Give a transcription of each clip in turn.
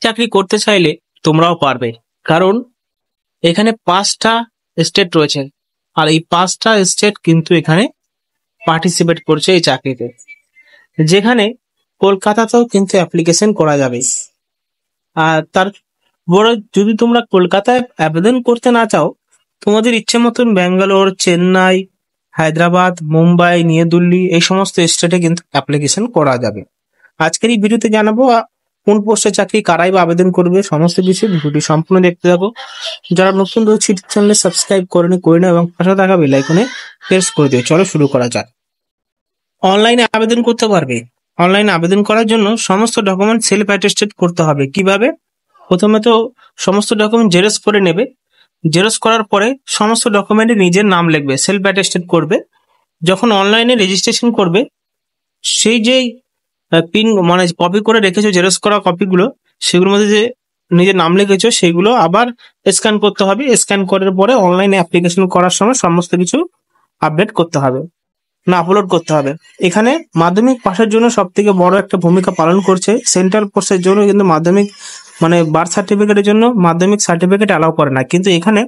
চাকরি করতে চাইলে তোমরাও পারবে, কারণ এখানে 5টা স্টেট রয়েছে আর এই 5টা স্টেট কিন্তু এখানে পার্টিসিপেট করছে এই চাকরিতে, যেখানে কলকাতাতেও কিন্তু অ্যাপ্লিকেশন করা যাবে। আর তার বড় যদি তোমরা কলকাতায় আবেদন করতে না চাও, তোমাদের ইচ্ছে মতন ব্যাঙ্গালোর, চেন্নাই, হায়দ্রাবাদ, মুম্বাই, নিউ দিল্লি এই সমস্ত স্টেটে কিন্তু অ্যাপ্লিকেশন করা যাবে। আজকের এই ভিডিওতে জানাবো কোন পোস্টে চাকরি কারাই বা আবেদন করবে, সমস্ত কিছু ভিডিওটি সম্পূর্ণ দেখতে থাকো। যারা নতুন রয়েছে ইউটিউব চ্যানেলে সাবস্ক্রাইব করে নাও এবং পাশে থাকা বেল আইকনে প্রেস করে দিও। চলো শুরু করা যাক। অনলাইনে আবেদন করতে পারবে। অনলাইনে আবেদন করার জন্য সমস্ত ডকুমেন্ট সেলফ অ্যাটেস্টেড করতে হবে। কিভাবে? প্রথমে তো সমস্ত ডকুমেন্ট জেরক্স করে নেবে। জেরক্স করার পরে সমস্ত ডকুমেন্টে নিজের নাম লিখবে, সেলফ অ্যাটেস্টেড করবে। যখন অনলাইনে রেজিস্ট্রেশন করবে, সেই যেই পিন মানে কপি করে রেখেছো জেরক্স করা কপিগুলো, সেগুলোর মধ্যে যে নিজের নাম লিখেছো সেগুলো আবার স্ক্যান করতে হবে। স্ক্যান করার পরে অনলাইনে অ্যাপ্লিকেশন করার সময় সমস্ত কিছু আপডেট করতে হবে, না আপলোড করতে হবে। এখানে মাধ্যমিক পাশের জন্য সব থেকে বড় একটা ভূমিকা পালন করছে। সেন্ট্রাল পোস্টের জন্য কিন্তু মাধ্যমিক মানে বার্থ সার্টিফিকেটের জন্য মাধ্যমিক সার্টিফিকেট অ্যালাউ করে না, কিন্তু এখানে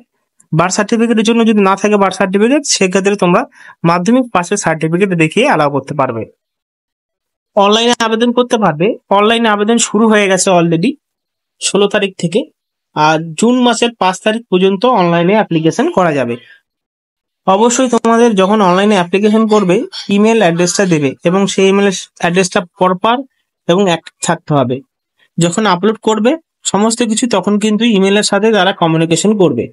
বার্থ সার্টিফিকেটের জন্য যদি না থাকে বার্থ সার্টিফিকেট, সেক্ষেত্রে তোমরা মাধ্যমিক পাশের সার্টিফিকেট দেখিয়ে অ্যালাউ করতে পারবে। অনলাইনে আবেদন করতে পারবে। অনলাইনে আবেদন শুরু হয়ে গেছে অলরেডি 16 তারিখ থেকে, আর জুন মাসের 5 তারিখ পর্যন্ত অনলাইনে অ্যাপ্লিকেশন করা যাবে। অবশ্যই তোমাদের যখন অনলাইনে অ্যাপ্লিকেশন করবে ইমেল অ্যাড্রেসটা দেবে এবং সেই ইমেল অ্যাড্রেসটা প্রপার এবং অ্যাক্টিভ থাকতে হবে। যখন আপলোড করবে সমস্ত কিছু, তখন কিন্তু ইমেলের সাথে তারা কমিউনিকেশন করবে।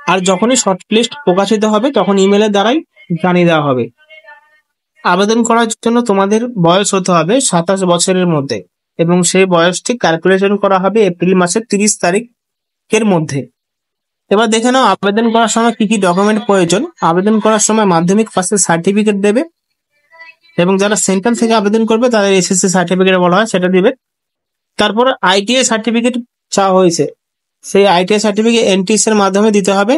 আর যখনই শর্ট লিস্ট প্রকাশিত হবে তখন ইমেলের দ্বারাই জানিয়ে দেওয়া হবে। আবেদন করার জন্য তোমাদের বয়স হতে হবে 27 বছরের মধ্যে এবং সেই বয়সটি ক্যালকুলেশন করা হবে এপ্রিল মাসের 30 তারিখের মধ্যে। এবার দেখে নাও আবেদন করার সময় কি কি ডকুমেন্ট প্রয়োজন। আবেদন করার সময় মাধ্যমিক পাশের সার্টিফিকেট দেবে এবং যারা সেন্ট্রাল থেকে আবেদন করবে তাদের এসএসসি সার্টিফিকেট বলা হয়, সেটা দিবে। তারপর আইটিআই সার্টিফিকেট চাওয়া হয়েছে, সেই আইটিআই সার্টিফিকেট এনটিএস এর মাধ্যমে দিতে হবে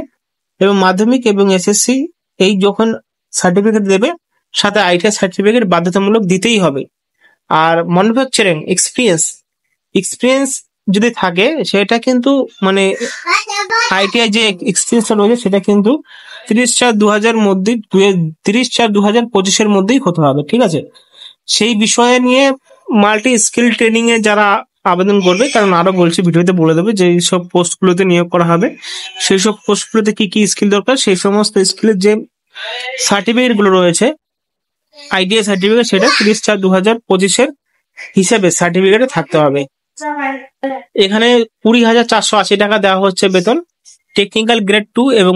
এবং মাধ্যমিক এবং এসএসসি এই যখন সার্টিফিকেট দেবে সাথে আইটিআই সার্টিফিকেট বাধ্যতামূলক দিতেই হবে। আর ম্যানুফ্যাকচারিং এক্সপিরিয়েন্স যদি থাকে সেটা কিন্তু মানে আইটিআই যে এক্সপিরিয়েন্সটা রয়েছে সেটা কিন্তু 30/4/2000 মধ্যে 30/4/2025 মধ্যেই হতে হবে, ঠিক আছে? সেই বিষয়ে নিয়ে মাল্টি স্কিল ট্রেনিং এ যারা আবেদন করবে, কারণ আরো বলছি ভিডিওতে বলে দেবে যে সব পোস্টগুলোতে নিয়োগ করা হবে, সেই সব পোস্টগুলোতে কি কি স্কিল দরকার, সেই সমস্ত স্কিলের যে সার্টিফিকেট গুলো রয়েছে আইটিআই সার্টিফিকেট, সেটা 30/4/2025 হিসেবে সার্টিফিকেটে থাকতে হবে। এখানে 20,480 টাকা দেওয়া হচ্ছে বেতন। টেকনিক্যাল গ্রেড 2 এবং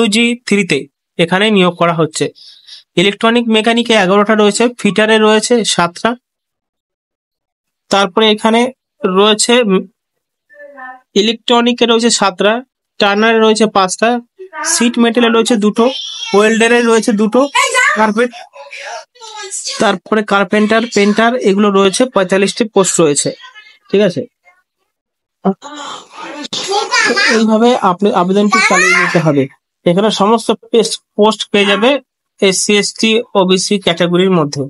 WG3 এখানে নিয়োগ করা হচ্ছে। ইলেকট্রনিক মেকানিকে 11টা রয়েছে, ফিটারে রয়েছে 7টা, তারপরে এখানে রয়েছে ইলেকট্রনিকে রয়েছে 7টা, টার্নারে রয়েছে 5টা, সিট মেটালে রয়েছে 2টো, ওয়েল্ডারে রয়েছে 2টো, তারপরে কার্পেন্টার, পেন্টার এগুলো রয়েছে 45টি পোস্ট রয়েছে, ঠিক আছে? এইভাবে আপনি আবেদনটি চালিয়ে যেতে হবে। এখানে সমস্ত পোস্ট পেয়ে যাবে SC ST OBC ক্যাটাগরির মধ্যে।